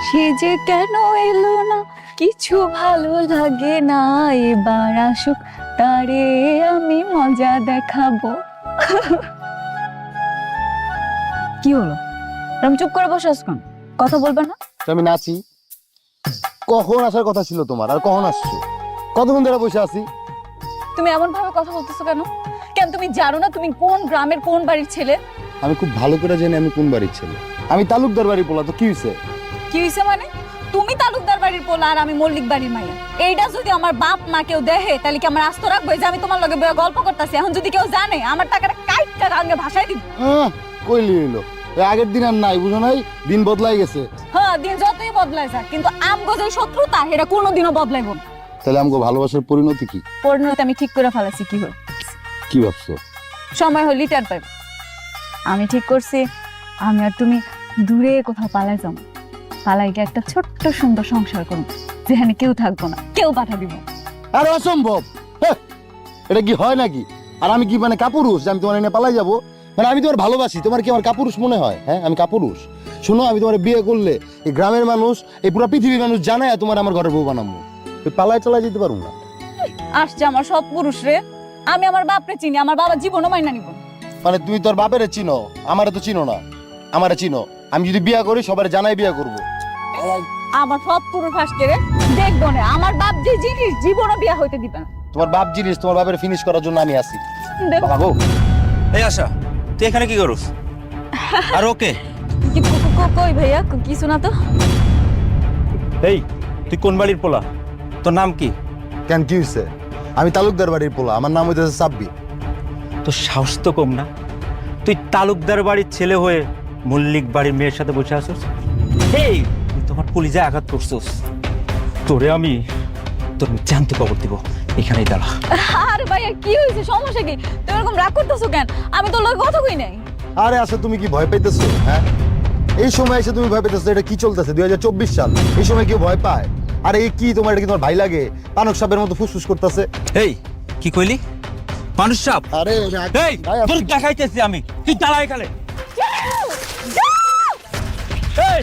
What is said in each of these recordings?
সে যে কেন এলো না, কিছু ভালো লাগে না, এবার আসুক তারে আমি মজা দেখাবো। কি হলো, তুমি চুপ করে বসে আছো কেন? কথা বলবে না? আমি নাচি। কখন আসার কথা ছিল তোমার, আর কখন আসছো? কতক্ষণ ধরে বসে আছি? তুমি এমন ভাবে কথা বলতেছো কেন? কেন তুমি জানো না তুমি কোন গ্রামের কোন বাড়ির ছেলে? আমি খুব ভালো করে জানি আমি কোন বাড়ির ছেলে। আমি তালুকদার বাড়ির পোলা। তো কি হয়েছে? কি হইছে মানে? তুমি তালুকদার বাড়ির পোলা আর আমি মল্লিক বাড়ির মাইয়া। এইটা যদি আমার বাপ মা কেউ দেখে তাহলে কি আমার আস্ত রাখবে যে আমি তোমার লগে গল্প করতেছি? এখন যদি কেউ জানে আমার টাকাটা কাইটটা গাঙ্গে ভাষায় দিব। কইলি হইলো, আগের দিন আর নাই, বুঝো নাই? দিন বদলাই গেছে। হ্যাঁ, দিন যতই বদলায় যাক, কিন্তু আমগো যে শত্রুতা এটা কোনোদিনও বদলাইব না। তাহলে আমগো ভালোবাসার পরিণতি কি? পরিণতি আমি ঠিক করে ফেলাছি। কি হল? কি ভাবছো? সময় হলি টের পাইব। আমি ঠিক করছি আমি আর তুমি দূরে কোথাও পালাই যাবো। পালাই গিয়ে একটা ছোট্ট সুন্দর সংসার করবো, যেখানে কেউ থাকবো না, কেউ পাঠা দিব। আর অসম্ভব। এটা কি হয় নাকি? আর আমি কি মানে কাপুরুষ যে আমি তোমার এনে পালাই যাবো? মানে আমি তোমার ভালোবাসি, তোমার কি আমার কাপুরুষ মনে হয়? হ্যাঁ, আমি কাপুরুষ? শোনো, আমি তোমার বিয়ে করলে এই গ্রামের মানুষ, এই পুরো পৃথিবীর মানুষ জানায় তোমার আমার ঘরের বউ বানাবো। পালাই চালাই যেতে পারবো না। আসছে আমার সব পুরুষ রে। আমি আমার বাপরে চিনি, আমার বাবা জীবনও মাইনা নিব। মানে তুমি তোর বাপেরে চিনো, আমারে তো চিনো না। আমারে চিনো, আমি যদি বিয়ে করি সবার জানাই বিয়ে করবো। আমার সব পুরুষ আসছে রে, দেখবো না আমার বাপ যে জিনিস জীবনও বিয়া হইতে দিবে না। তোমার বাপ জিনিস, তোমার বাপের ফিনিশ করার জন্য আমি আছি। দেখো বাবা গো। এই আশা, তুই এখানে কি করছ? আর ওকে কই ভাইয়া, কিছু না তো। এই, তুই কোন বাড়ির পোলা? তোর নাম কি? কেন, কি হয়েছে? আমি তালুকদার বাড়ির পোলা, আমার নাম হইতেছে সাব্বির। তোর সাহস তো কম না? তুই তালুকদার বাড়ির ছেলে হয়ে মল্লিক বাড়ির মেয়ের সাথে বসে আসছিস। এই, তুই তোমার পুলিশে আঘাত করছিস। তোরে আমি তোর জানতে খবর দিব। এখানেই দাঁড়া। আরে ভাইয়া, কি হয়েছে? সমস্যা কি? তুমি এরকম রাগ করতেছো কেন? আমি তো লোক কথা কই নাই। আরে আচ্ছা, তুমি কি ভয় পাইতেছো? হ্যাঁ, এই সময় এসে তুমি ভয় পাইতেছো? এটা কি চলতেছে? 2024 সাল, এই সময় কেউ ভয় পায়? আরে এই কি, তোমার এটা কি তোমার ভাই লাগে? পানক সাপের মতো ফুসফুস করতেছে। এই, কি কইলি? মানুষ সাপ? আরে এই, তোর দেখাইতেছি আমি। তুই দাঁড়া এখানে। এই,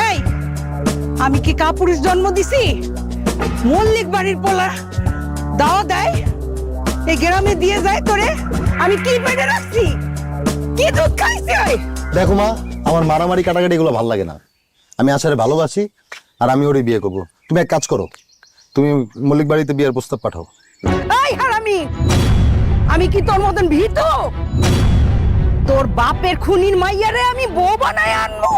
এই, আমি কি কাপুরুষ জন্ম দিছি? মল্লিক বাড়ির পোলা দাও দেয়, এই গ্রামে দিয়ে যায় তোরে? আমি কি পেটে রাখছি? কি দুধ খাইছি? দেখো মা, আমার মারামারি কাটাকাটি এগুলো ভালো লাগে না। আমি আশারে ভালোবাসি, আর আমি ওরই বিয়ে করবো। তুমি এক কাজ করো, তুমি মল্লিক বাড়িতে বিয়ের প্রস্তাব পাঠাও। এই হারামি, আমি কি তোর মতন ভীত? তোর বাপের খুনির মাইয়ারে আমি বউ বানায় আনবো?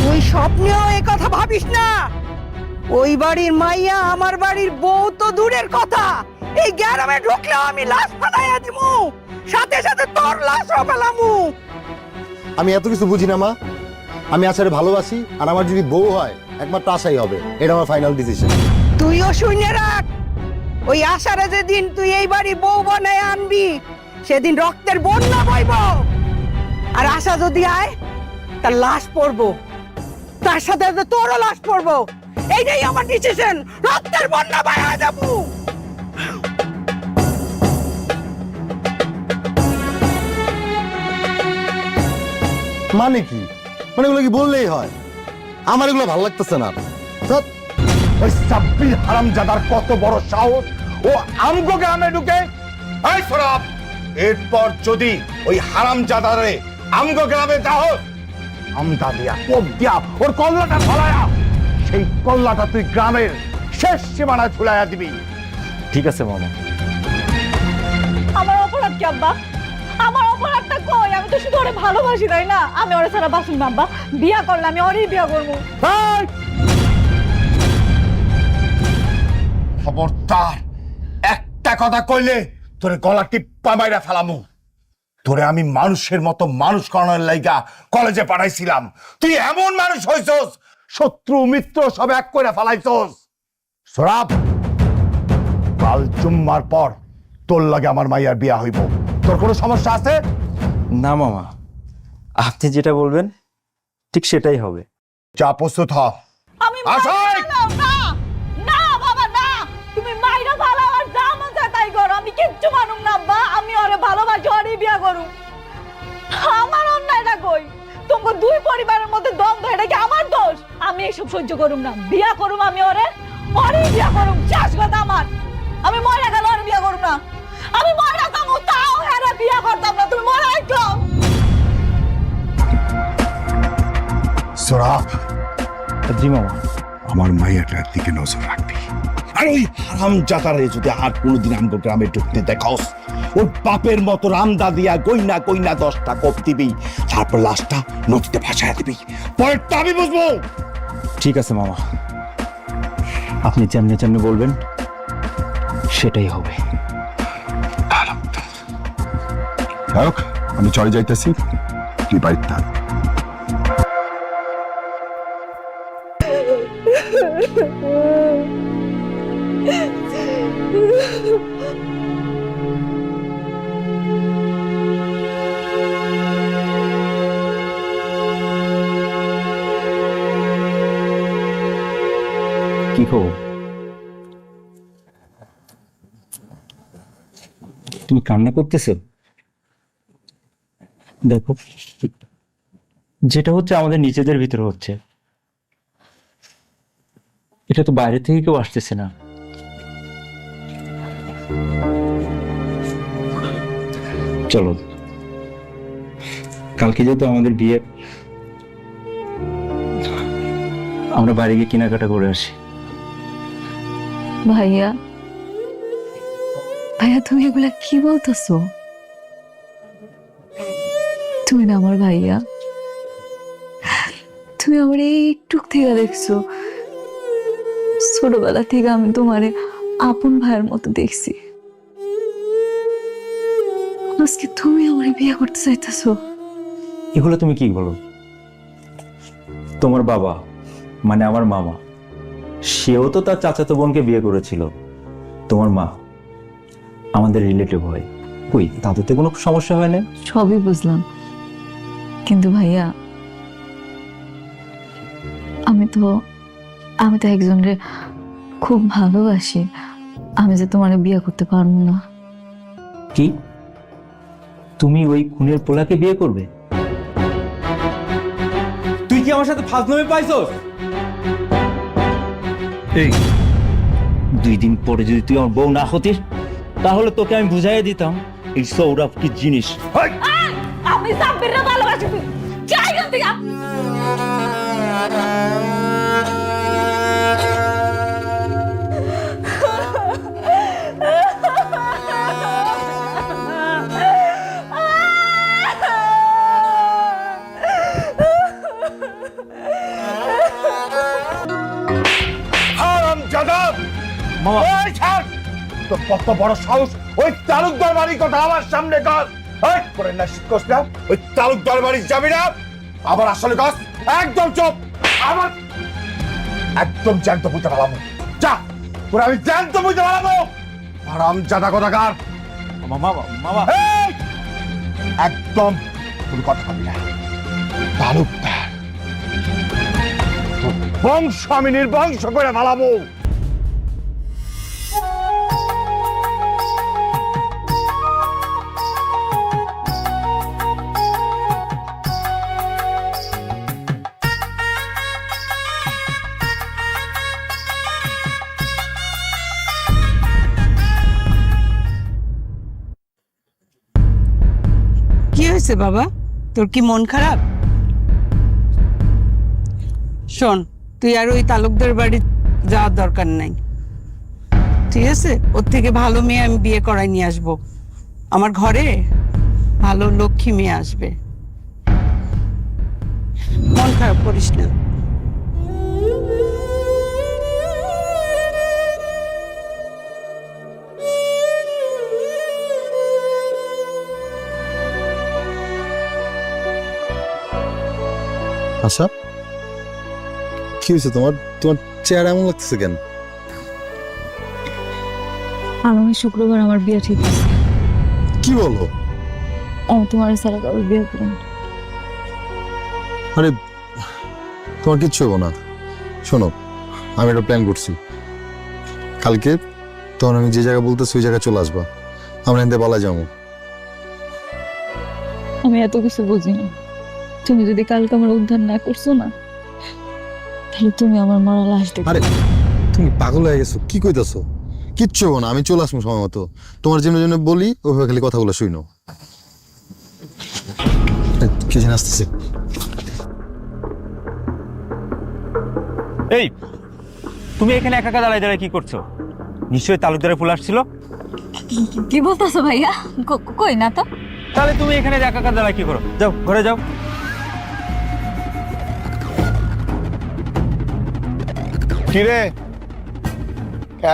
তুই স্বপ্নেও এ কথা ভাবিস না। ওই বাড়ির মাইয়া আমার বাড়ির বউ তো দূরের কথা, এই গ্রামে ঢুকলেও আমি লাশ ফাটাইয়া দিমু, সাথে সাথে তোর লাশও ফেলামু। আমি এত কিছু বুঝি না মা। আমি আশারে ভালোবাসি, আর আমার যদি বউ হয় একমাত্র আশাই হবে। এটা আমার ফাইনাল ডিসিশন। তুইও শুনে রাখ, ওই আশারে যেদিন তুই এই বাড়ি বউ বানায় আনবি সেদিন রক্তের বন্যা বইব। আর আশা যদি আয়, তার লাশ পড়বো, তার সাথে সাথে তোরও লাশ পড়বো। এইটাই আমার ডিসিশন। রক্তের বন্যা বইয়া যাবো। মানে কি? মানে এগুলো কি বললেই হয়? আমার এগুলো ভালো লাগতেছে না। ধ্যাৎ, ওই সাব্বির হারামজাদার কত বড় সাহস! ও আমগো গ্রামে ঢুকে! এই সরাব, এরপর যদি ওই হারামজাদারে আমগো গ্রামে যাও, আমদা দিয়া কোপ দিয়া ওর কল্লাটা ফলায়া, সেই কল্লাটা তুই গ্রামের শেষ সীমানায় ঝুলাইয়া দিবি। ঠিক আছে মামা। আমার অপরাধ কি আব্বা? আমার অপরাধটা কই? আমি তো শুধু ওরে ভালোবাসি, তাই না? আমি ওরে ছাড়া বাঁচুন না আব্বা। বিয়া করলে আমি ওরই বিয়া করবো। এই! খবরদার, একটা কথা কইলে তোর গলা টিপ্পা মাইরা ফেলামু। তোরে আমি মানুষের মতো মানুষ করানোর লাইগা কলেজে পাঠাইছিলাম। তুই এমন মানুষ হইছস, শত্রু মিত্র সব এক করে ফেলাইছস। সরাব, কাল জুম্মার পর তোর লাগে আমার মাইয়ার বিয়া হইব। তোর কোনো সমস্যা আছে? না মামা, আপনি যেটা বলবেন ঠিক সেটাই হবে। যা প্রস্তুত হ। আমি আশাই! মাইরা ফেলাও, না না বাবা না, তুমি মাইরা ফালাও আর যা মন চায় তাই করো, আমি কিচ্ছু মানুম না আব্বা, আমি ওরে ভালোবাসি, ওরই বিয়া করুম। আমার অন্যায়টা কই? তোমার দুই পরিবারের মধ্যে দ্বন্দ্ব, এটা কি আমার দোষ? আমি এসব সহ্য করুম না, বিয়া করুম আমি ওরে, ওরই বিয়া করুম, শেষ কথা আমার। আমি মরে গেল ওর বিয়া করুম না, আমি মরে যাবো তাও হেরে বিয়া করতাম না, তুমি মরে আইতো। সোরা, জি মামা। আমার মাইয়াটার দিকে নজর রাখবি। আর ওই হারামজাদারে যদি আর কোনোদিন আমগো গ্রামে ঢুকতে দেখাস, ওর বাপের মতো রামদা দিয়া কইনা কইনা 10টা কোপ দিবি, তারপর লাশটা নদীতে ভাসায় দিবি, পরেরটা আমি বুঝবো। ঠিক আছে মামা, আপনি যেমনি যেমনি বলবেন সেটাই হবে। যাক, আমি চলে যাইতেছি, তুই বাড়িতে থাক। কি খবর? তুমি কান্না করতেছো? দেখো, যেটা হচ্ছে আমাদের নিজেদের ভিতরে হচ্ছে, এটা তো বাইরে থেকে কেউ আসতেছে না। চলো, কালকে যেহেতু আমাদের বিয়ে, আমরা বাইরে গিয়ে কেনাকাটা করে আসি। ভাইয়া, ভাইয়া তুমি এগুলা কি বলতেছো? তুমি না আমার ভাইয়া, তুমি আমার এই একটু থেকে দেখছো, ছোটবেলা থেকে আমি তোমারে আপন ভাইয়ের মতো দেখছি, আজকে তুমি আমার বিয়ে করতে চাইতেছো? এগুলো তুমি কি বলো? তোমার বাবা মানে আমার মামা, সেও তো তার চাচাতো বোনকে বিয়ে করেছিল। তোমার মা আমাদের রিলেটিভ হয়, কই তাদের তো কোনো সমস্যা হয় না। সবই বুঝলাম, কিন্তু ভাইয়া আমি তো একজনরে খুব ভালোবাসি, আমি যে তোমার বিয়ে করতে পারবো না। কি তুমি ওই খুনের পোলাকে বিয়ে করবে? তুই কি আমার সাথে ফাজলামি পাইছস? এই 2 দিন পরে যদি তুই আমার বউ না হতিস, তাহলে তোকে আমি বুঝাইয়া দিতাম এই সৌরভ কি জিনিস। আমি সাব্বিররে ভালোবাসি, তুই যাই এখান থেকে। হারামজাদা! মামা। এই ছাড়! তোর কত বড় সাহস ওই তালুকদার বাড়ির কথা আমার সামনে কর! এই করে না শিক্ষস না, ওই তালুকদার বাড়ি যাবি না, আবার আসলে কস, একদম চুপ! আমার একদম জ্যান্ত বুঝতে পারলাম, যা তোর আমি জ্যান্ত বুঝতে পারলাম। হারামজাদা কোথাকার! মামা মামা এই! একদম কোনো কথা বলবি না। তালুকদার তোর বংশ আমি নির্বংশ করে ফেলাবো। কি হয়েছে বাবা, তোর কি মন খারাপ? শোন, তুই আর ওই তালুকদার বাড়ি যাওয়ার দরকার নাই, ঠিক আছে? ওর থেকে ভালো মেয়ে আমি বিয়ে করাই নিয়ে আসবো, আমার ঘরে ভালো লক্ষ্মী মেয়ে আসবে, মন খারাপ করিস না। আচ্ছা, কি হয়েছে তোমার? তোমার চেহারা এমন লাগতেছে কেন? আগামী শুক্রবার আমার বিয়ে ঠিক আছে। কি বলো? আমি তোমার সারা কারোর বিয়ে করুন। আরে তোমার কিচ্ছু হবো না। শোনো, আমি একটা প্ল্যান করছি। কালকে তখন আমি যে জায়গা বলতেছি ওই জায়গায় চলে আসবা, আমরা এনতে বলা যাবো। আমি এত কিছু বুঝি না। তুমি যদি কালকে আমার উদ্ধার না করছো না, তাহলে তুমি আমার মারা লাশ দেখবে। আরে তুমি পাগল হয়ে গেছো, কি কইতাছো? কিচ্ছু হবো না, আমি চলে আসবো সময় মতো। তোমার জন্য জন্য বলি, ওইভাবে খালি কথাগুলো শুইনো। কি যেন আসতেছে। এই তুমি এখানে একা একা দাঁড়ায় দাঁড়ায় কি করছো? নিশ্চয়ই তালুকদারের ফুল আসছিল। কি বলতেছো ভাইয়া? কই না তো। তাহলে তুমি এখানে একা একা দাঁড়ায় কি করো? যাও ঘরে যাও। কিরে,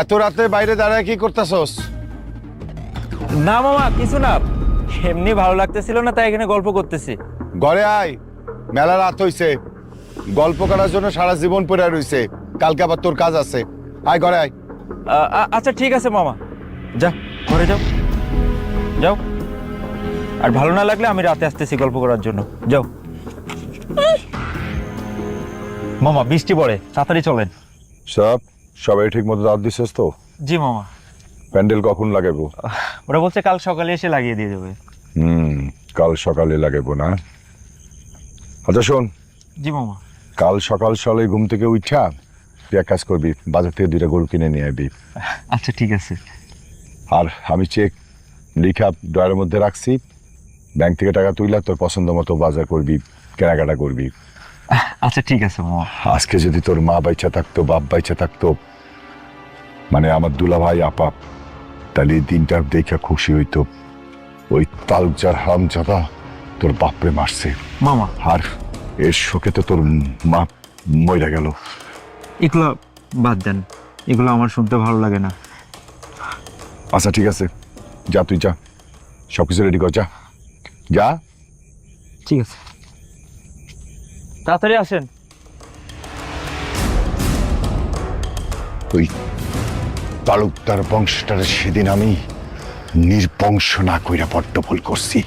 এত রাতে বাইরে দাঁড়ায় কি করতেছস? না মামা, কিছু না, এমনি ভালো লাগতেছিল না, তাই এখানে গল্প করতেছি। ঘরে আয়, মেলা রাত হইছে। গল্প করার জন্য সারা জীবন পড়ে রইছে, কালকে আবার তোর কাজ আছে। আয় ঘরে আয়। আচ্ছা ঠিক আছে মামা, যা ঘরে যাও যাও। আর ভালো না লাগলে আমি রাতে আসতেছি গল্প করার জন্য। যাও মামা, বৃষ্টি পড়ে, তাড়াতাড়ি চলেন। সবাই ঠিক মতো দাঁত দিছিস তো? জি মামা। প্যান্ডেল কখন লাগাবো? ওরা বলছে কাল সকালে এসে লাগিয়ে দিয়ে দেবে। কাল সকালে লাগাবো না? আচ্ছা শোন। জি মামা। কাল সকাল সকালে ঘুম থেকে উঠা তুই এক কাজ করবি, বাজার থেকে 2টা গরু কিনে নিয়ে আবি। আচ্ছা ঠিক আছে। আর আমি চেক লিখা ড্রয়ারের মধ্যে রাখছি, ব্যাংক থেকে টাকা তুইলা তোর পছন্দ মতো বাজার করবি, কেনাকাটা করবি। আচ্ছা ঠিক আছে মামা। আজকে যদি তোর মা বাইচা থাকতো, বাপ বাইচা থাকতো, মানে আমার দুলা ভাই আপা, তাহলে এই দিনটা দেখে খুশি হইতো। ওই তালুকদার হারামজাদা তোর বাপরে মারছে মামা, আর এর শোকে তো তোর মা মইরা গেল। এগুলো বাদ দেন, এগুলো আমার শুনতে ভালো লাগে না। আচ্ছা ঠিক আছে, যা তুই যা, সবকিছু রেডি কর, যা যা। ঠিক আছে, তাড়াতাড়ি আসেন। ওই তালুকদার বংশটারে সেদিন আমি নির্বংশ না কইরা বড্ড ভুল করছি।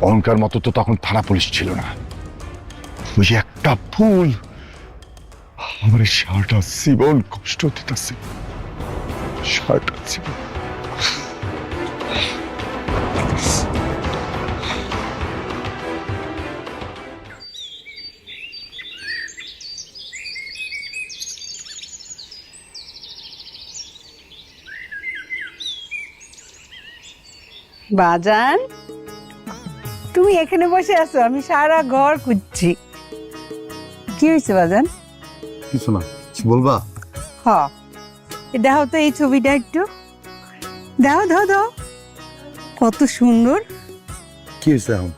অহংকার মতো তো তখন থানা পুলিশ ছিল না। ওই যে একটা ভুল আমার সারাটা জীবন কষ্ট দিতেছে, সারাটা জীবন। বাজান, তুমি এখানে বসে আছো, আমি সারা ঘর খুঁজছি। কি হয়েছে বাজান? কিছু না, কিছু বলবা? হ, দেখো তো এই ছবিটা একটু, দাও দাও দাও, কত সুন্দর। কি হয়েছে এখন?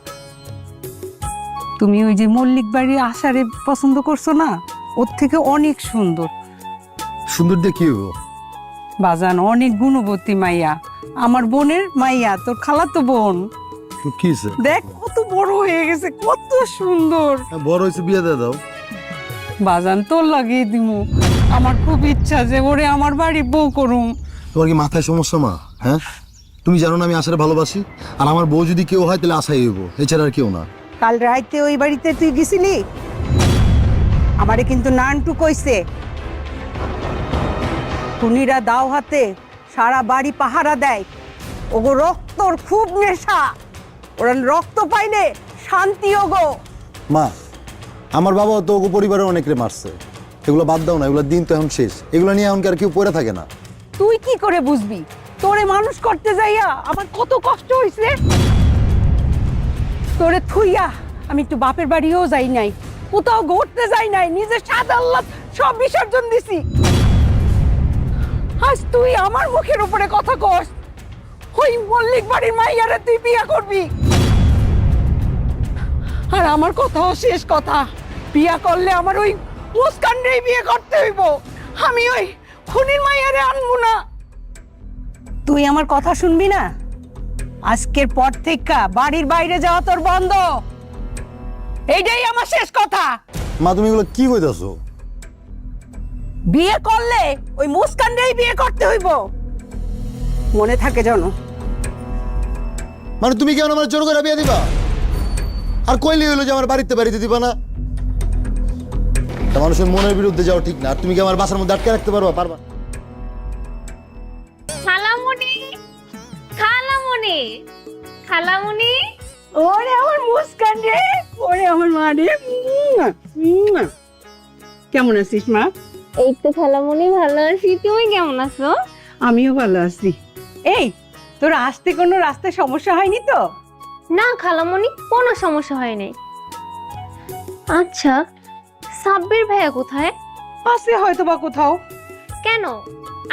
তুমি ওই যে মল্লিক বাড়ির আষাঢ়ে পছন্দ করছো না, ওর থেকে অনেক সুন্দর। সুন্দর দিয়ে কি হইব? বাজান অনেক গুণবতী মাইয়া, আমার বোনের মাইয়া, তোর খালাতো বোন। তো কি হয়েছে? দেখ কত বড় হয়ে গেছে, কত সুন্দর। বড় হয়েছে, বিয়ে দিয়ে দাও। বাজান তোর লাগিয়ে দিমু, আমার খুব ইচ্ছা যে ওরে আমার বাড়ি বউ করুম। তোমার কি মাথায় সমস্যা মা? হ্যাঁ, তুমি জানো না আমি আশারে ভালোবাসি, আর আমার বউ যদি কেউ হয় তাহলে আশাই হইব, এছাড়া আর কেউ না। কাল রাইতে ওই বাড়িতে তুই গেছিলি, আমারে কিন্তু নানটু কইছে খুনিরা দাও হাতে সারা বাড়ি পাহারা দেয়, ওগো রক্তর খুব নেশা, ওরা রক্ত পাইলে শান্তি ওগো। মা, আমার বাবা তো ওগো পরিবারের অনেকরে মারছে, এগুলো বাদ দাও না, এগুলো দিন তো এখন শেষ, এগুলো নিয়ে এখন কি আর কেউ পড়ে থাকে না। তুই কি করে বুঝবি? তোরে মানুষ করতে যাইয়া আমার কত কষ্ট হইছে। তোরে থুইয়া আমি একটু বাপের বাড়িও যাই নাই, কোথাও ঘুরতে যাই নাই, নিজের স্বাদ আল্লাহ সব বিসর্জন দিছি। আজ তুই আমার মুখের উপরে কথা কস, ওই মল্লিক বাড়ির মাইয়ারে তুই বিয়া করবি। আর আমার কথাও শেষ কথা, বিয়া করলে আমার ওই মুস্কানরেই বিয়ে করতে হইব, আমি ওই খুনির মাইয়ারে আনবো না। তুই আমার কথা শুনবি না? আজকের পর থেকে বাড়ির বাইরে যাওয়া তোর বন্ধ, এইটাই আমার শেষ কথা। মা, তুমি এগুলো কি কইতাছো? বিয়ে করলে ওই মুস্কানরেই বিয়ে করতে হইব, মনে থাকে জানো। মানে তুমি কেন আমার জোর করে বিয়ে দিবা? আর কইলি হইলো যে আমার বাড়িতে দিবা না? একটা মানুষের মনের বিরুদ্ধে যাওয়া ঠিক না। আর তুমি কি আমার বাসার মধ্যে আটকে রাখতে পারবা? পারবা? খালামুনি, খালামুনি, খালামুনি। ওরে আমার মুস্কান রে, ওরে আমার মা রে। কেমন আছিস মা? এই তো খালামুনি ভালো আছি, তুমি কেমন আছো? আমিও ভালো আছি। এই, তোর আসতে কোনো রাস্তায় সমস্যা হয়নি তো? না খালামুনি, কোনো সমস্যা হয় নাই। আচ্ছা, সাব্বির ভাইয়া কোথায়? আছে হয়তো বা কোথাও। কেন,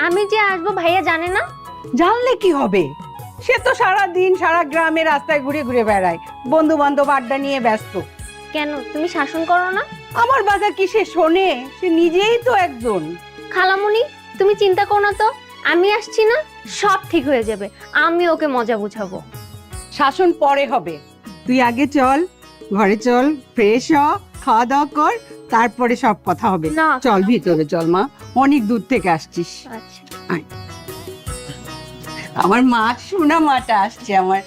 আমি যে আসবো ভাইয়া জানে না? জানলে কি হবে, সে তো সারা দিন সারা গ্রামে রাস্তায় ঘুরে ঘুরে বেড়ায়, বন্ধু বান্ধব আড্ডা নিয়ে ব্যস্ত। কেন, তুমি শাসন করো না? আমার বাধা কি সে শোনে? সে নিজেই তো একজন। খালামুনি, তুমি চিন্তা করো না তো, আমি আসছি না, সব ঠিক হয়ে যাবে। আমি ওকে মজা বুঝাবো। শাসন পরে হবে, তুই আগে চল, ঘরে চল, ফ্রেশ হ, খাওয়া দাওয়া কর, তারপরে সব কথা হবে। না। চল ভিতরে চল মা, অনেক দূর থেকে আসছিস। আচ্ছা। আমার মা, সোনা মাটা আসছে আমার।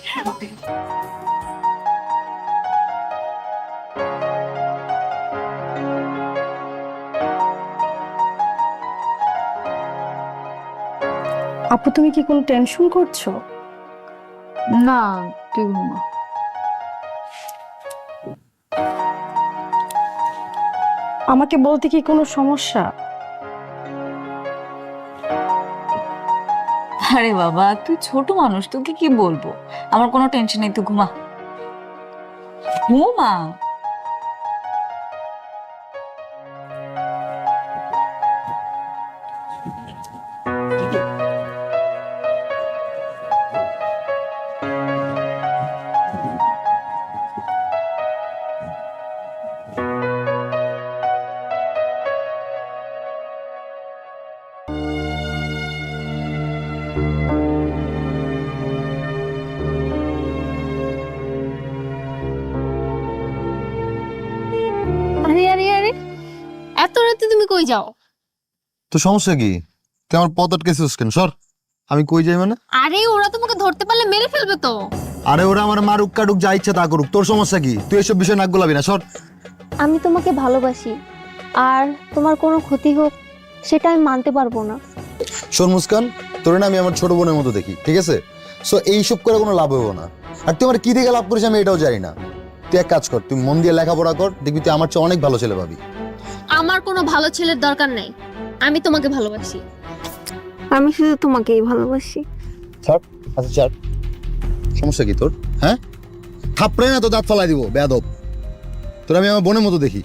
আপু তুমি কি কোনো টেনশন করছো? না, তুই ঘুমা। আমাকে বলতে কি কোনো সমস্যা? আরে বাবা, তুই ছোট মানুষ, তোকে কি বলবো? আমার কোনো টেনশন নেই, তুই ঘুমা ঘুমা। আরে আরে আরে, এত রাতে তুমি কই যাও? তো সমস্যা কি? তুই আমার পথ আটকেছিস কেন? সর। আমি কই যাই মানে? আরে ওরা তোমাকে ধরতে পারলে মেরে ফেলবে তো। আরে ওরা আমার মারুক কাটুক যা ইচ্ছা তা করুক, তোর সমস্যা কি? তুই এসব বিষয় নাক গোলাবি না, সর। আমি তোমাকে ভালোবাসি, আর তোমার কোনো ক্ষতি হোক সেটা আমি মানতে পারবো না। শোন মুস্কান, তোর না আমি আমার ছোট বোনের মতো দেখি, ঠিক আছে? সো এইসব করে কোনো লাভ হবো না। আর তুই আমার কি থেকে লাভ করিস আমি এটাও জানি না। তুই এক কাজ কর, তুই মন দিয়ে লেখাপড়া কর, দেখবি তুই আমার চেয়ে অনেক ভালো ছেলে পাবি। আমার কোনো ভালো ছেলের দরকার নাই, আমি তোমাকে ভালোবাসি। আমি শুধু তোমাকেই ভালোবাসি। ছাড়, আচ্ছা ছাড়। সমস্যা কি তোর? হ্যাঁ, থাপড়ে না তো দাঁত ফালাই দিব বেয়াদব। তোর আমি আমার বোনের মতো দেখি।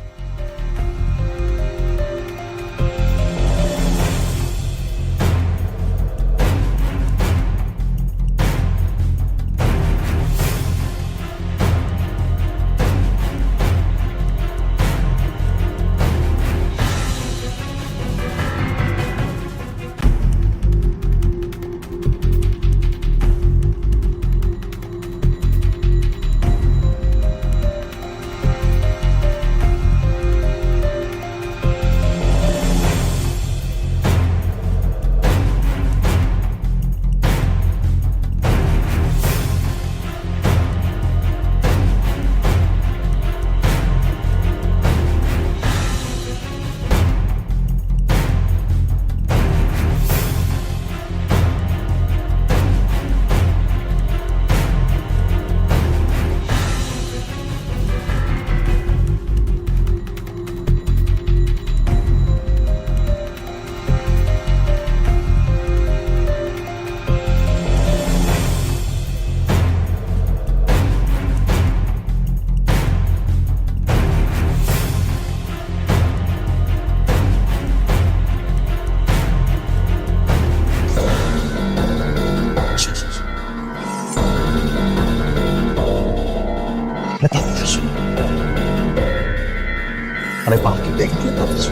আরে বাকি দেখতে পাচ্ছ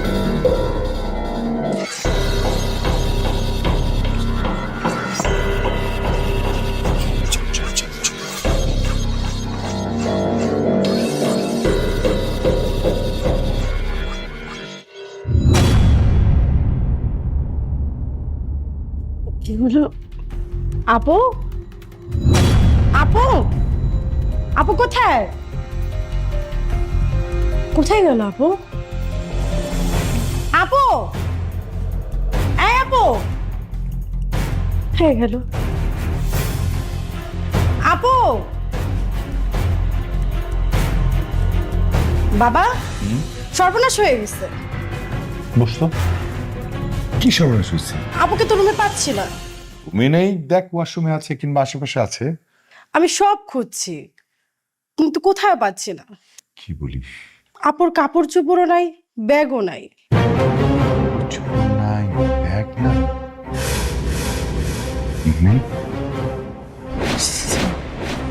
কি হলো? আপু, আপু, আপু কোথায়? কোথায় গেল আপু? হয়ে গেল। আপু, বাবা, সর্বনাশ হয়ে গেছে। বুঝতো কি সর্বনাশ হয়েছে? আপুকে তো রুমে পাচ্ছি না। তুমি নেই, দেখ ওয়াশরুমে আছে কিংবা আশেপাশে আছে। আমি সব খুঁজছি, কিন্তু কোথাও পাচ্ছি না। কি বলিস? আপুর কাপড় চোপড়ও নাই, ব্যাগও নাই। নাই, ব্যাগ নাই।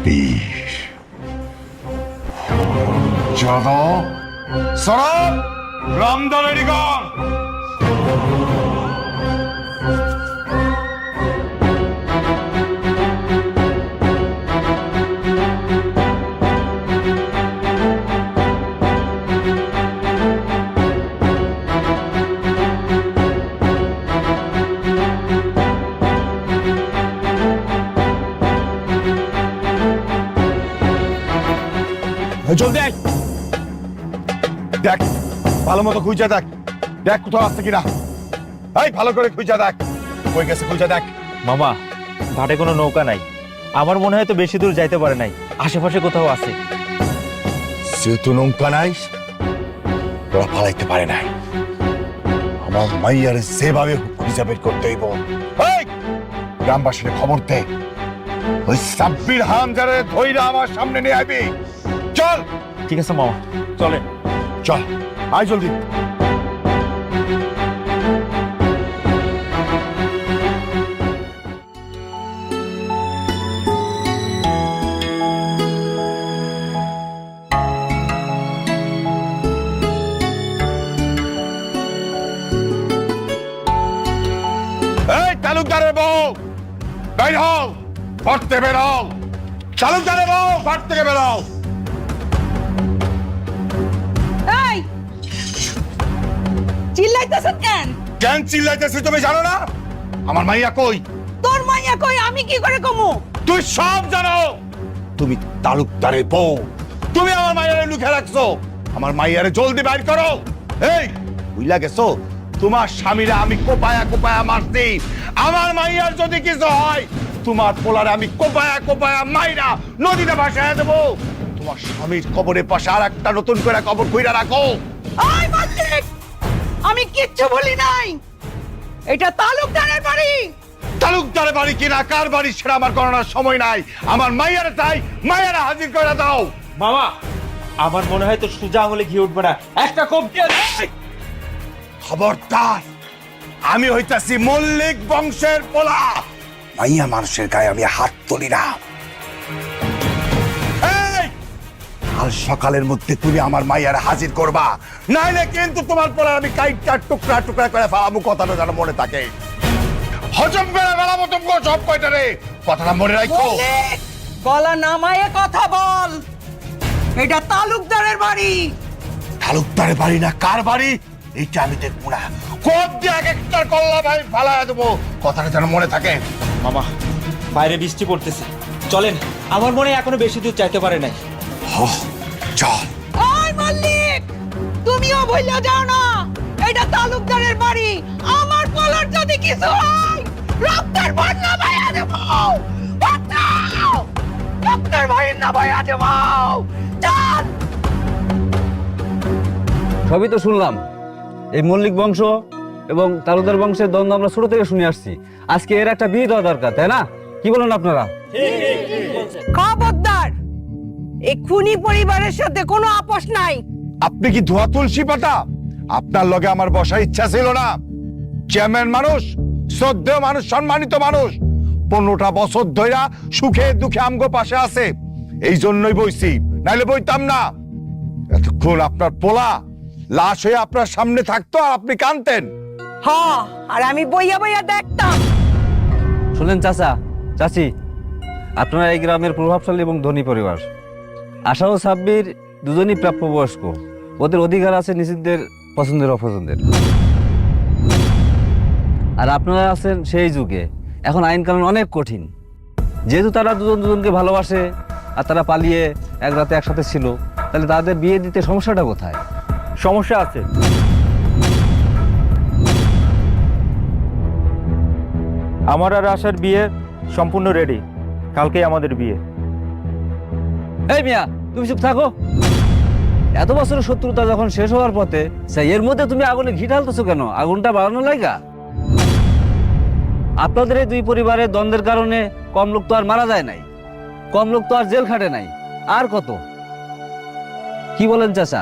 বেশ যাদা সরব রামদানের গান। জলদি আয়। দেখ ভালো মতো খুঁজে দেখ, দেখ কোথাও আসছে কিনা। এই ভালো করে খুঁজে দেখ, কই গেছে খুঁজে দেখ। মামা, ঘাটে কোনো নৌকা নাই, আমার মনে হয় তো বেশি দূর যাইতে পারে নাই, আশেপাশে কোথাও আছে। যেহেতু নৌকা নাই, ওরা পালাইতে পারে নাই। আমার মাইয়ার যেভাবে খুঁজে বের করতে হইব। এই গ্রামবাসীর খবর দে, ওই সাব্বির হামজারে ধইরা আমার সামনে নিয়ে আইবি। চল। ঠিক আছে মামা, চলে। চল, আয় জলদি। এই তালুকদারের বউ, বের হও, ঘর থেকে বের হও। তালুকদারের বউ, ঘর থেকে বের হও। এই চিল্লাইতেছেন কেন? কেন চিল্লাইতেছিস তুমি জানো না? আমার মাইয়া কই? তোর মাইয়া কই আমি কি করে কমু? তুই সব জানো। তুমি তালুকদারের বউ, তুমি আমার মাইয়ারে লুকিয়ে রাখছো। আমার মাইয়ারে জলদি বাইর করো। এই বুঝলা গেছো, তোমার স্বামীরা আমি কোপায়া কোপায়া মারছি। আমার মাইয়ার যদি কিছু হয়, তোমার পোলারে আমি কোপায়া কোপায়া মাইরা নদীতে ভাসায় দেবো। তোমার স্বামীর কবরের পাশে আর একটা নতুন করে কবর কইরা রাখো। ওই মালিক, আমি কিচ্ছু বলি নাই। এটা তালুকদারের বাড়ি। তালুকদারের বাড়ি কিনা কার বাড়ি সেটা আমার গণনার সময় নাই। আমার মাইয়ারে চাই, মাইয়ারে হাজির করে দাও। মামা, আমার মনে হয় তো সোজা আঙুলে ঘি উঠবে না, একটা কোপ দিয়ে দে। খবরদার, আমি হইতাছি মল্লিক বংশের পোলা। মাইয়া মানুষের গায়ে আমি হাত তুলি না। এই, কাল সকালের মধ্যে তুমি আমার মাইয়ারে হাজির করবা, নাইলে কিন্তু তোমার পোলার আমি কাইটটা টুকরা টুকরা করে ফেলাবো। কথাটা যেন মনে থাকে। হজম করে ফেলাবো তুমি সব কয়টা রে, কথাটা মনে রাখো। গলা নামায়ে কথা বল। এটা তালুকদারের বাড়ি। তালুকদারের বাড়ি না কার বাড়ি এইটা আমি দেখবো না। কোপ দিয়ে এক একটা কল্লা ভাই ফালায় দেবো, কথাটা যেন মনে থাকে। মামা, বাইরে বৃষ্টি পড়তেছে, চলেন। আমার মনে হয় এখনো বেশি দূর চাইতে পারে নাই। চল। ওই মালিক, তুমিও বইলা যাও না, এটা তালুকদারের বাড়ি। আমার পোলার যদি কিছু হয়, রক্তের বন্যা বাইয়া দেব। বাঁচাও, রক্তের বন্যা বাইয়া দেব। চল। সবই তো শুনলাম। এই মল্লিক বংশ এবং তালুকদার বংশের দ্বন্দ্ব আমরা ছোট থেকে শুনে আসছি। আজকে এর একটা বিয়ে দেওয়া দরকার, তাই না? কি বলেন আপনারা? খবরদার, এই খুনি পরিবারের সাথে কোনো আপোষ নাই। আপনি কি ধোয়া তুলসী পাতা? আপনার লগে আমার বসার ইচ্ছা ছিল না। চেয়ারম্যান মানুষ, শ্রদ্ধেয় মানুষ, সম্মানিত মানুষ, 15টা বছর ধইরা সুখে দুঃখে আমগো পাশে আছে, এই জন্যই বইছি, নাইলে বইতাম না। এতক্ষণ আপনার পোলা লাশ হয়ে আপনার সামনে থাকতো আর আপনি কাঁদতেন। হ্যাঁ, আর আমি বইয়া বইয়া দেখতাম। শুনলেন চাচা, চাচি, আপনারা এই গ্রামের প্রভাবশালী এবং ধনী পরিবার। আশা ও সাব্বির দুজনই প্রাপ্যবয়স্ক, ওদের অধিকার আছে নিজেদের পছন্দের অপছন্দের। আর আপনারা আছেন সেই যুগে, এখন আইন কানুন অনেক কঠিন। যেহেতু তারা দুজন দুজনকে ভালোবাসে আর তারা পালিয়ে এক রাতে একসাথে ছিল, তাহলে তাদের বিয়ে দিতে সমস্যাটা কোথায়? সমস্যা আছে। আমার আর আশার বিয়ে সম্পূর্ণ রেডি, কালকেই আমাদের বিয়ে। এই মিয়া, তুমি চুপ থাকো। এত বছরের শত্রুতা যখন শেষ হওয়ার পথে, এর মধ্যে তুমি আগুনে ঘি ঢালতেছো কেন? আগুনটা বাড়ানো লাগা? আপনাদের এই দুই পরিবারের দ্বন্দ্বের কারণে কম লোক তো আর মারা যায় নাই, কম লোক তো আর জেল খাটে নাই। আর কত কি বলেন চাচা?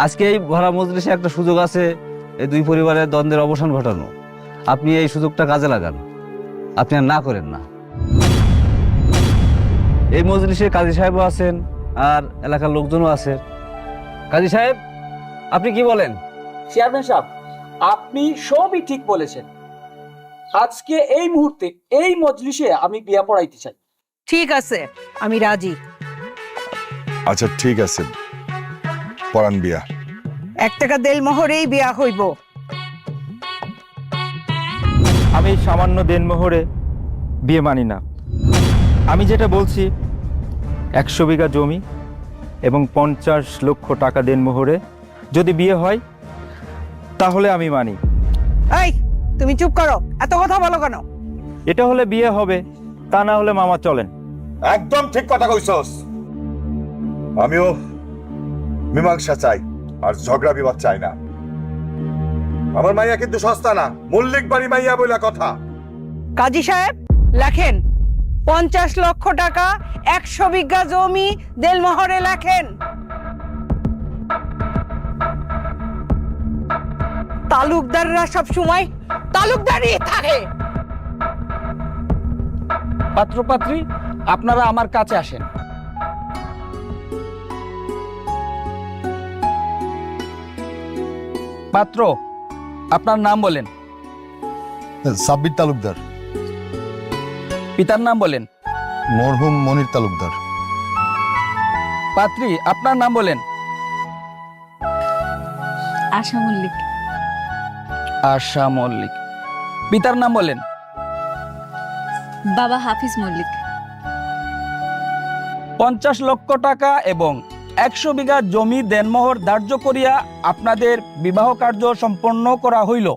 আজকে এই ভরা মজলিসে একটা সুযোগ আছে এই দুই পরিবারের দ্বন্দ্বের অবসান ঘটানো। আপনি এই সুযোগটা কাজে লাগান, আপনি আর না করেন না। এই মজলিসে কাজী সাহেবও আছেন আর এলাকার লোকজনও আছে। কাজী সাহেব, আপনি কি বলেন? চেয়ারম্যান সাহেব, আপনি সবই ঠিক বলেছেন। আজকে এই মুহূর্তে এই মজলিসে আমি বিয়া পড়াইতে চাই। ঠিক আছে, আমি রাজি। আচ্ছা ঠিক আছে, পরান বিয়া। 1 টাকা দেলমোহরেই বিয়া হইব। আমি এই সামান্য দেনমোহরে বিয়ে মানি না। আমি যেটা বলছি 100 বিঘা জমি এবং 50 লক্ষ টাকা দেনমোহরে যদি বিয়ে হয় তাহলে আমি মানি। এই, তুমি চুপ করো, এত কথা বলো কেন? এটা হলে বিয়ে হবে, তা না হলে মামা চলেন। একদম ঠিক কথা কইছস। আমিও মীমাংসা চাই, আর ঝগড়া বিবাদ চাই না। আমার মাইয়া কিন্তু সস্তা না, মল্লিক বাড়ি মাইয়া বইলা কথা। কাজী সাহেব লেখেন 50 লক্ষ টাকা 100 বিঘা জমি দেলমোহরে লেখেন। তালুকদাররা সব সময় তালুকদারই থাকে। পাত্রপাত্রী, আপনারা আমার কাছে আসেন। পাত্র, আপনার নাম বলেন। সাব্বির তালুকদার। পিতার নাম বলেন। মরহুম মনির তালুকদার। পাত্রী, আপনার নাম বলেন। আশা মল্লিক। আশা মল্লিক। পিতার নাম বলেন। বাবা হাফিজ মল্লিক। 50 লক্ষ টাকা এবং 100 বিঘা জমি দেনমোহর ধার্য করিয়া আপনাদের বিবাহ কার্য সম্পন্ন করা হইল।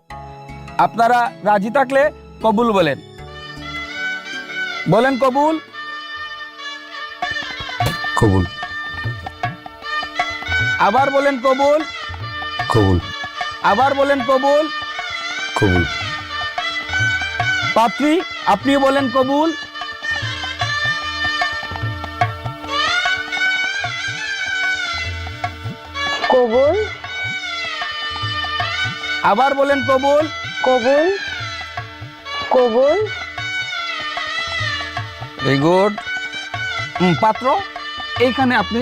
আপনারা রাজি থাকলে কবুল বলেন। বলেন কবুল। কবুল। আবার বলেন কবুল। কবুল। আবার বলেন কবুল। কবুল। পাত্রী, আপনিও বলেন কবুল। কবুল। আবার বলেন কবুল। কবুল। কবুল। Very good. পাত্র, এইখানে আপনি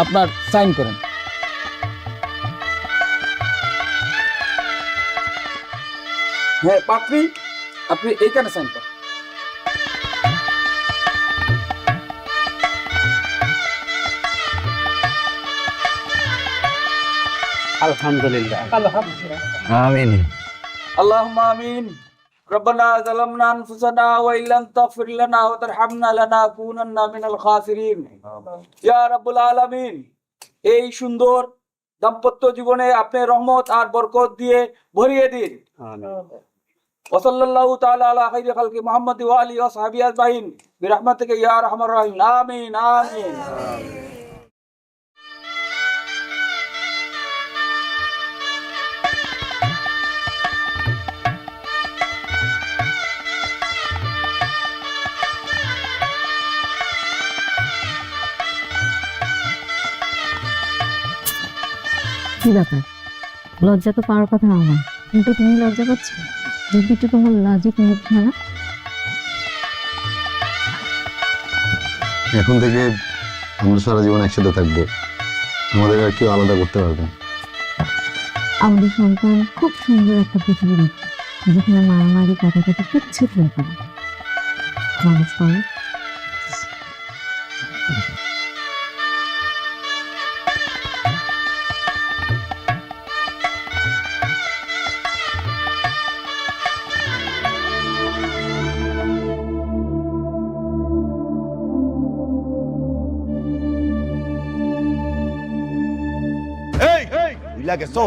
আপনার সাইন করেন। হ্যাঁ পাত্রী, আপনি এইখানে সাইন করেন। আলহামদুলিল্লাহ। আমিন। আল্লাহুম্মা আমিন। ربنا ظلمنا انفسنا وان لم تغفر لنا وترحمنا لنكونن من الخاسرين ইয়া রাব্বুল আলামিন, এই সুন্দর দাম্পত্য জীবনে আপনি রহমত আর বরকত দিয়ে ভরিয়ে দিন। আমিন। ওয়াসাল্লাল্লাহু তাআলা আলা খাইরি খালকি মুহাম্মদ ওয়া আলিহি ওয়া সাহবিহি আজমাইন বিরহমাতিকা ইয়া আরহামার রাহিমিন। আমিন আমিন। কি ব্যাপার? লজ্জা তো পাওয়ার কথা আমার, কিন্তু তুমি লজ্জা পাচ্ছ? দেখি তো তোমার লজিক মুখ না। এখন থেকে আমরা সারা জীবন একসাথে থাকবো, আমাদের আর কেউ আলাদা করতে পারবে না। আমাদের সন্তান খুব সুন্দর একটা পৃথিবী দেখবে, যেখানে মারামারি কাটাকাটি কিচ্ছু থাকবে না। নামাজ পড়ো। ভুলা গেছো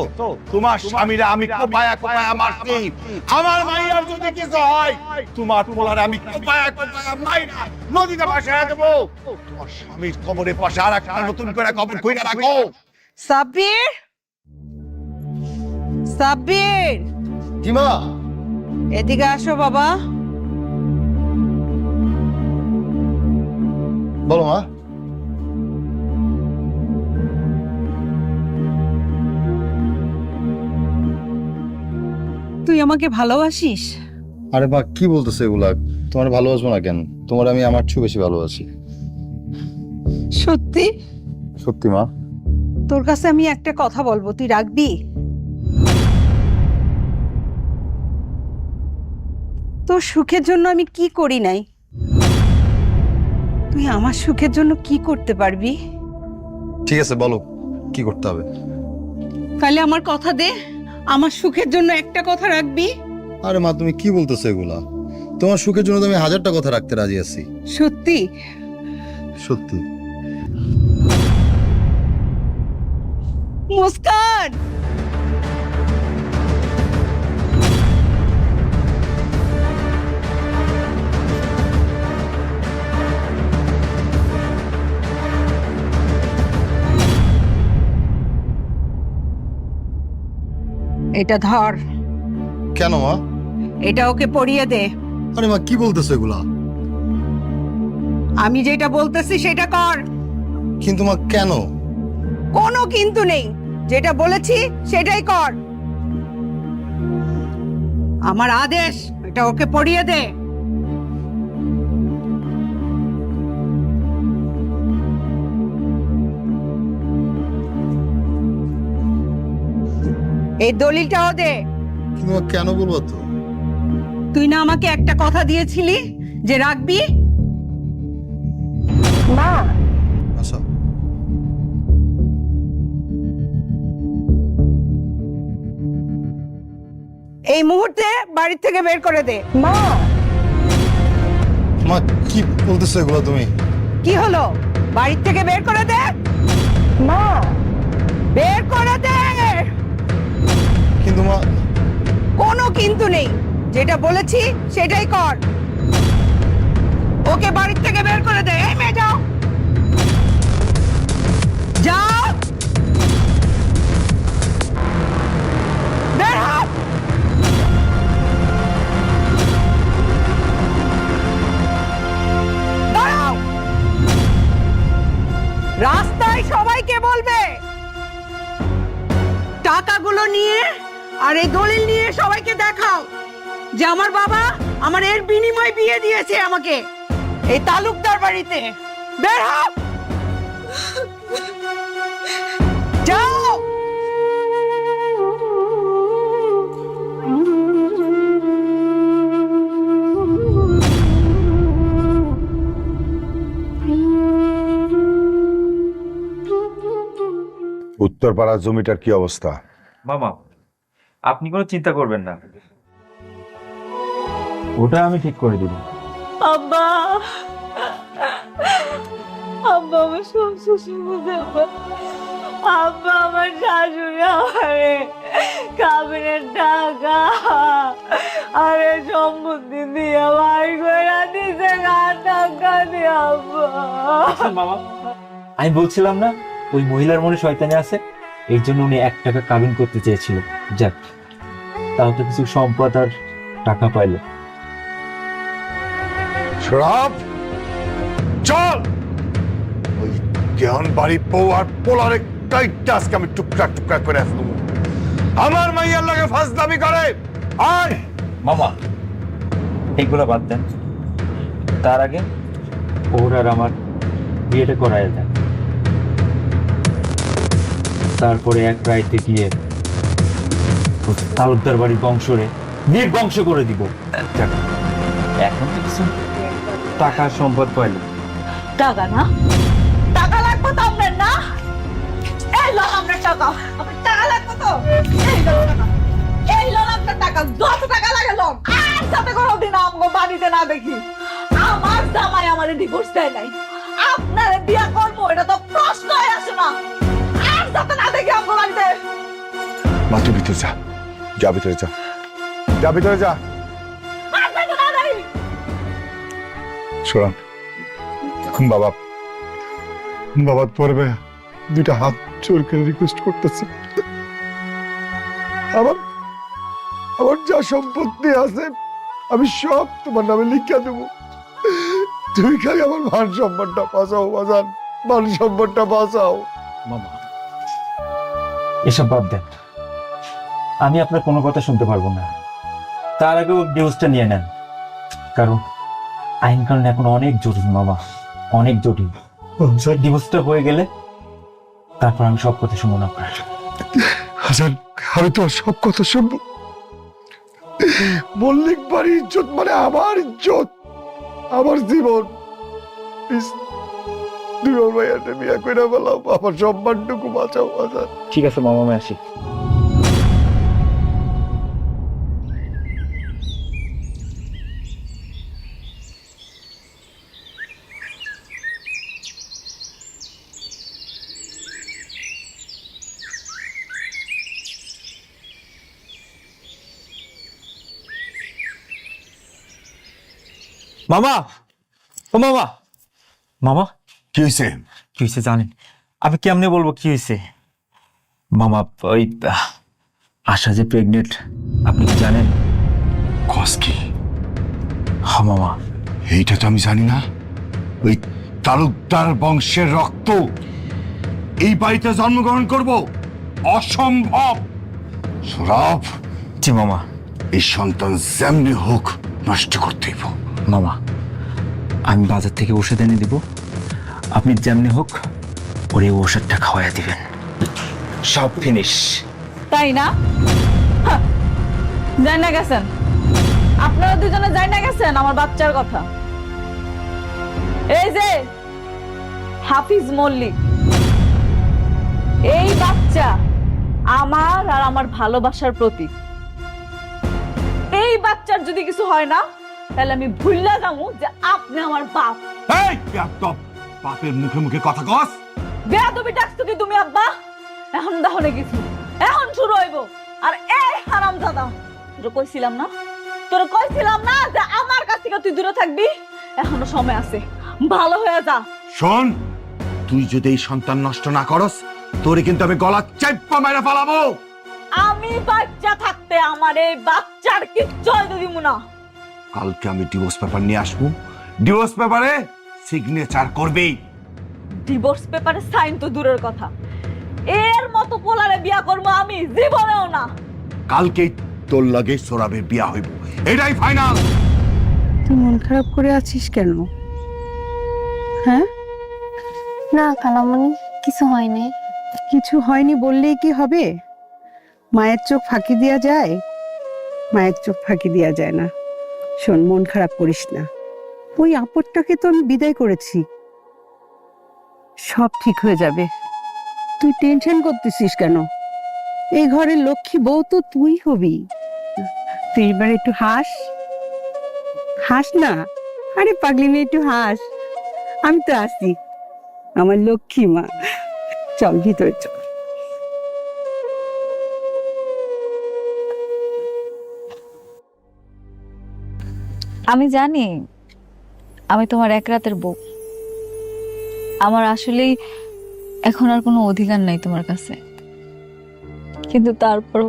তোমার স্বামীরা আমি কোপায়া কোপায়া মারছি আমার মাইয়ার যদি কিছু হয় তোমার পোলারে আমি কোপায়া কোপায়া মাইরা নদীতে ভাসায়া দেবো তোমার স্বামীর কবরের পাশে আর একটা নতুন করে কবর কইরা রাখো সাব্বির, সাব্বির, জি মা। এদিকে আসো বাবা। বলো মা। তুই আমাকে ভালোবাসিস? আরে মা কি বলতেছে এগুলা? তোমার ভালোবাসবো না কেন? তোমার আমি আমার চেয়ে বেশি ভালোবাসি। সত্যি? সত্যি মা। তোর কাছে আমি একটা কথা বলবো, তুই রাখবি? তোর সুখের জন্য আমি কি করি নাই, তুই আমার সুখের জন্য কি করতে পারবি? ঠিক আছে বলো কি করতে হবে। তাহলে আমার কথা দে, আমার সুখের জন্য একটা কথা রাখবি? আরে মা তুমি কি বলতেছো এগুলা? তোমার সুখের জন্য তো আমি 1000টা কথা রাখতে রাজি আছি। সত্যি? সত্যি। মুস্কান, এটা ধর। কেন মা? এটা ওকে পরিয়ে দে। আরে মা কি বলতেছো এগুলা? আমি যেটা বলতেছি সেটা কর। কিন্তু মা কেন? কোনো কিন্তু নেই, যেটা বলেছি সেটাই কর। আমার আদেশ, এটা ওকে পড়িয়ে দে। এই দলিলটাও দে। কিন্তু মা কেন বলবো তো? তুই না আমাকে একটা কথা দিয়েছিলি যে রাখবি? মা, আচ্ছা এই মুহূর্তে বাড়ি থেকে বের করে দে। মা, মা কি বলতেছো এগুলা তুমি? কি হলো? বাড়ি থেকে বের করে দে। মা, বের করে দে। কিন্তু মা। কোনো কিন্তু নেই, যেটা বলেছি সেটাই কর। ওকে বাড়ি থেকে বের করে দে। এই মেয়ে যাও, যাও, বের হ। দাঁড়াও। রাস্তায় সবাইকে বলবে টাকাগুলো নিয়ে আর এই দলিল নিয়ে সবাইকে দেখাও যে আমার বাবা আমার এর বিনিময়ে বিয়ে দিয়েছে আমাকে এই তালুকদার বাড়িতে। বের হও, যাও। উত্তরপাড়ার জমিটার কি অবস্থা? মামা আপনি কোনো চিন্তা করবেন না, ওটা আমি ঠিক করে দিব। আব্বা, আব্বা আমার সব শ্বশুর বুঝে আব্বা আমার শাশুড়ি আমারে কাবিনের টাকা আরে সম্পত্তি দিয়ে বাড়ি করে দিছে, টাকা দিয়ে আব্বা। মামা আমি বলছিলাম না ওই মহিলার মনে শয়তানি আছে, এর জন্য উনি 1 টাকা কাবিন করতে চেয়েছিল। যাক তাও তো কিছু সম্পদ আর টাকা পাইলো। সরব চল, ওই কেহন বাড়ি বউ আর পোলারে কাইটা আজকে আমি টুকরা টুকরা করে আসবো। আমার মাইয়ার লাগে ফাজলামি করে। আয় মামা এইগুলো বাদ দেন, তার আগে ওর আর আমার বিয়েটা করায় দেন, তারপরে এক রাইতে গিয়ে তালুকদার বাড়ির বংশরে নির্বংশ করে দিব। যাক, এখন তো কিছু টাকা সম্পদ পাইল। টাকা না, টাকা লাগবে তো আপনার না? এই লোন আপনার টাকা, আপনার টাকা লাগবে তো? এই লোন টাকা, এই লোন আপনার টাকা, যত টাকা লাগে লোন। আর যাতে কোনোদিন আমগো বাড়িতে না দেখি। আমার জামাই আমারে ডিভোর্স দেয় নাই, আপনারে বিয়া করবো এটা তো প্রশ্নই আসে না। আর যাতে না দেখি আমগো বাড়িতে। মা তুই ভিতরে যা, যা ভিতরে যা, যা ভিতরে যা। শোনা বাবা, বাবা পড়বে, দুইটা হাত জোর করে রিকোয়েস্ট করতেছে, আমার আমার যা সম্পত্তি আছে আমি সব তোমার নামে লিখে দেবো। তুমি খালি আমার মান সম্মানটা বাঁচাও বাজান, মান সম্মানটা বাঁচাও। মামা এসব বাদ দেন, আমি আপনার কোনো কথা শুনতে পারবো না। তার আগে ডিভোর্সটা নিয়ে নেন, কারণ আইন কারণ এখন অনেক জটিল মামা, অনেক জটিল। ডিভোর্সটা হয়ে গেলে তারপর আমি সব কথা শুনবো না আপনার। হাসান, আমি তো সব কথা শুনবো। মল্লিক বাড়ির ইজ্জত মানে আমার ইজ্জত, আমার জীবন। তুমি ওর ভাইয়াটা বিয়া করে ফেলাও, আমার সম্মানটুকু বাঁচাও হাসান। ঠিক আছে মামা, আমি আসি। মামা, ও মামা, মামা কি হয়েছে? কি হয়েছে জানেন? আমি কেমনে বলবো কি হয়েছে? মামা ওই আশা যে প্রেগনেন্ট, আপনি কি জানেন? কস কি? হ্যাঁ মামা। এইটা তো আমি জানি না। ওই তালুকদার বংশের রক্ত এই বাড়িতে জন্মগ্রহণ করব? অসম্ভব। সৌরভ, জি মামা। এই সন্তান যেমনি হোক নষ্ট করতেইব। মামা আমি বাজার থেকে ওষুধ এনে দিব, আপনি যেমনি হোক ওরে ওষুধটা খাওয়াইয়া দিবেন, সব ফিনিশ। তাই না? জান না গেছেন আপনারা দুজনে, জান না গেছেন আমার বাচ্চার কথা। এই যে হাফিজ মল্লিক, এই বাচ্চা আমার আর আমার ভালোবাসার প্রতীক। এই বাচ্চার যদি কিছু হয় না তাহলে আমি ভুললা যাবো যে আপনি আমার বাপ। এই বেয়াদব, বাপের মুখে মুখে কথা কস। বেয়াদবি ডাকছো কি তুমি আব্বা? এখন দাহনে কিছু, এখন শুরু হইব। আর এই হারামজাদা, তোরে কইছিলাম না যে আমার কাছ থেকে তুই দূরে থাকবি। এখনো সময় আছে, ভালো হয়ে যা। শোন, তুই যদি এই সন্তান নষ্ট না করস, তোরে কিন্তু আমি গলা চাইপা মাইরা ফেলাবো। আমি বাচ্চা থাকতে আমার এই বাচ্চার কিচ্ছু হইতে দিব না। কালকে আমি ডিভোর্স পেপার নিয়ে আসবো, ডিভোর্স পেপারে সিগনেচার করবি। ডিভোর্স পেপারে সাইন তো দূরের কথা, এর মতো পোলারে বিয়া করবো আমি জীবনেও না। কালকেই তোর লাগে সৌরভের বিয়া হইব, এটাই ফাইনাল। তুই মন খারাপ করে আছিস কেন? হ্যাঁ, না খালামণি, কিছু হয়নি। কিছু হয়নি বললেই কি হবে? মায়ের চোখ ফাঁকি দেওয়া যায়? মায়ের চোখ ফাঁকি দেওয়া যায় না। শোন, মন খারাপ করিস না। ওই আপদটাকে তো আমি বিদায় করেছি, সব ঠিক হয়ে যাবে। তুই টেনশন করতেছিস কেন? এই ঘরের লক্ষ্মী বউ তো তুই হবি। তুই এবার একটু হাস, হাস না। আরে পাগলি মেয়ে, একটু হাস। আমি তো আসি, আমার লক্ষ্মী মা। চল ভিতরে চল। আমি জানি আমি তোমার এক রাতের বউ। আমার আসলেই এখন আর কোনো অধিকার নাই তোমার কাছে, কিন্তু তারপরও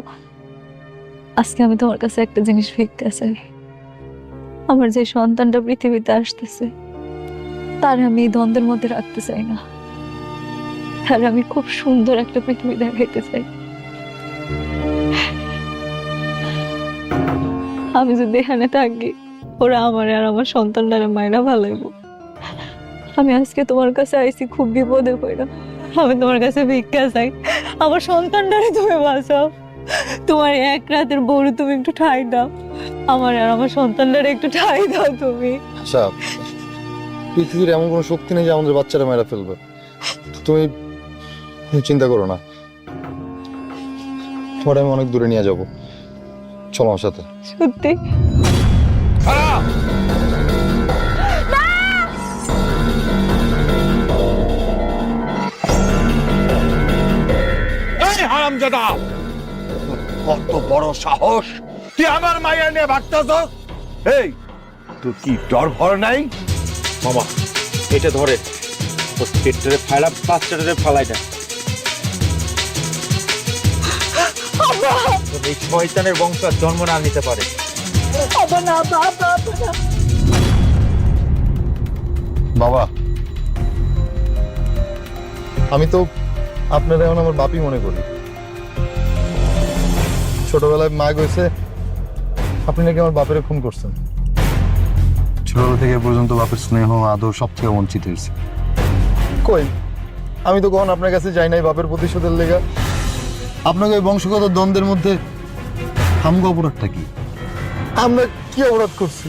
আজকে আমি তোমার কাছে একটা জিনিস ভিক্ষা চাই। আমার যে সন্তানটা পৃথিবীতে আসতেছে তার আমি এই দ্বন্দ্বের মধ্যে রাখতে চাই না। তার আমি খুব সুন্দর একটা পৃথিবী দেখাইতে চাই। আমি যদি এখানে থাকি, ওরা আমার আর আমার সন্তানটারে মায়েরা ভালাইব। আমি আজকে তোমার কাছে আইছি খুব বিপদে পড়া। আমি তোমার কাছে ভিক্ষা চাই, আমার সন্তানটারে তুমি বাঁচাও। তোমার এক রাতের বউরে তুমি একটু ঠাই দাও, আমার আর আমার সন্তানটারে একটু ঠাই দাও তুমি। আচ্ছা, পৃথিবীর এমন কোনো শক্তি নেই যে আমাদের বাচ্চারা মেরা ফেলবে। তুমি চিন্তা করো না, তোমার আমি অনেক দূরে নিয়ে যাবো। চলো আমার সাথে। সত্যি? এই হারামজাদা, কত বড় সাহস, তুই আমার মাইয়া নিয়ে ভাগতেছস? এই তোর কি ডর ভর নাই? মামা এটা ধরে ওর পেটটারে ফাইলা বাচ্চাটারে ফালাই না। এই শয়তানের বংশ আর জন্ম না নিতে পারে। বাবা, আমি তো আপনারা এখন আমার বাপই মনে করি। ছোটবেলায় মা গেছে আপনি নাকি আমার বাপের খুন করছেন। ছোটবেলা থেকে পর্যন্ত বাপের স্নেহ আদর সব থেকে বঞ্চিত হয়েছে। কই, আমি তো কখন আপনার কাছে যাই নাই বাপের প্রতিশোধের লেগা। আপনাকে ওই বংশগত দ্বন্দ্বের মধ্যে আমগো অপরাধটা কি? আমরা কি অপরাধ করছি?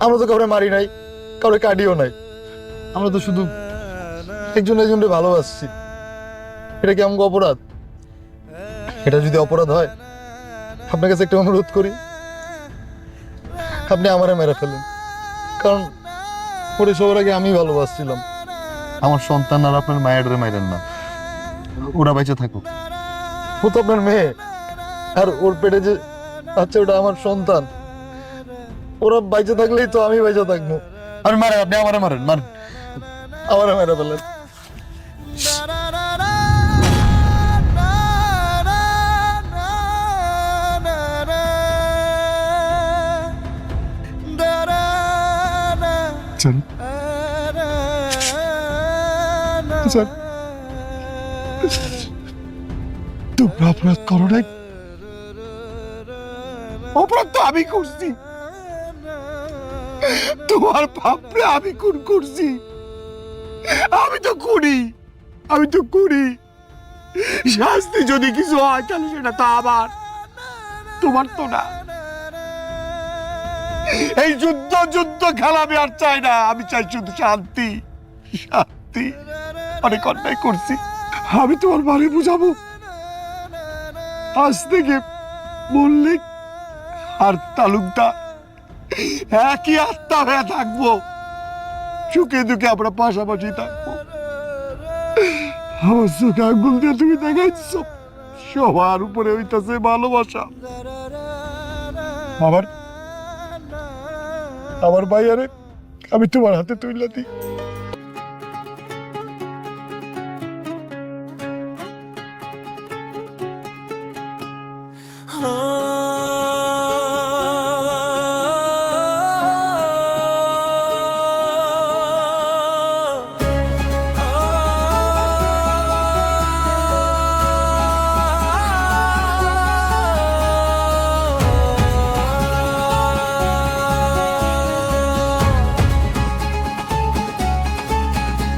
আমরা তো কাউরে মারি নাই, কাউরে কাটিও নাই। আমরা তো শুধু একজন একজনকে ভালোবাসছি। এটা কি আমগো অপরাধ? এটা যদি অপরাধ হয়, আপনার কাছে একটা অনুরোধ করি, আপনি আমারে মেরে ফেলুন। কারণ ওরে সবার আগে আমি ভালোবাসছিলাম। আমার সন্তান আর আপনার মায়ের মাইরেন না, ওরা বেঁচে থাকুক। ও তো আপনার মেয়ে, আর ওর পেটে যে আচ্ছা ওটা আমার সন্তান। ওরা বেঁচে থাকলেই তো আমি বেঁচে থাকবো। আমি মারেন, আপনি আমারে মারেন, মারেন, আমারে মেরে ফেলেন। তোমরা অপরাধ করো নাই? অপরাধ তো আমি করছি, তোমার বাপরে আমি খুন করছি। আমি তো করি। শাস্তি যদি কিছু হয় তাহলে সেটা তো আমার, তোমার তো না। এই যুদ্ধ খেলা আমি আর চাই না। আমি চাই শুধু শান্তি। অনেক অন্যায় করছি, আমি তোমার বাড়ি বুঝাবো। আজ থেকে মল্লিক আর তালুকদার একই আত্মা হয়ে থাকবো। সুখে দুঃখে আমরা পাশাপাশি থাকবো। আমার চোখে আঙ্গুল দিয়ে তুমি দেখাইছ সবার উপরে হইতাছে ভালোবাসা। আমার ভাইয়ারে আমি তোমার হাতে তুইলা দিই। Oh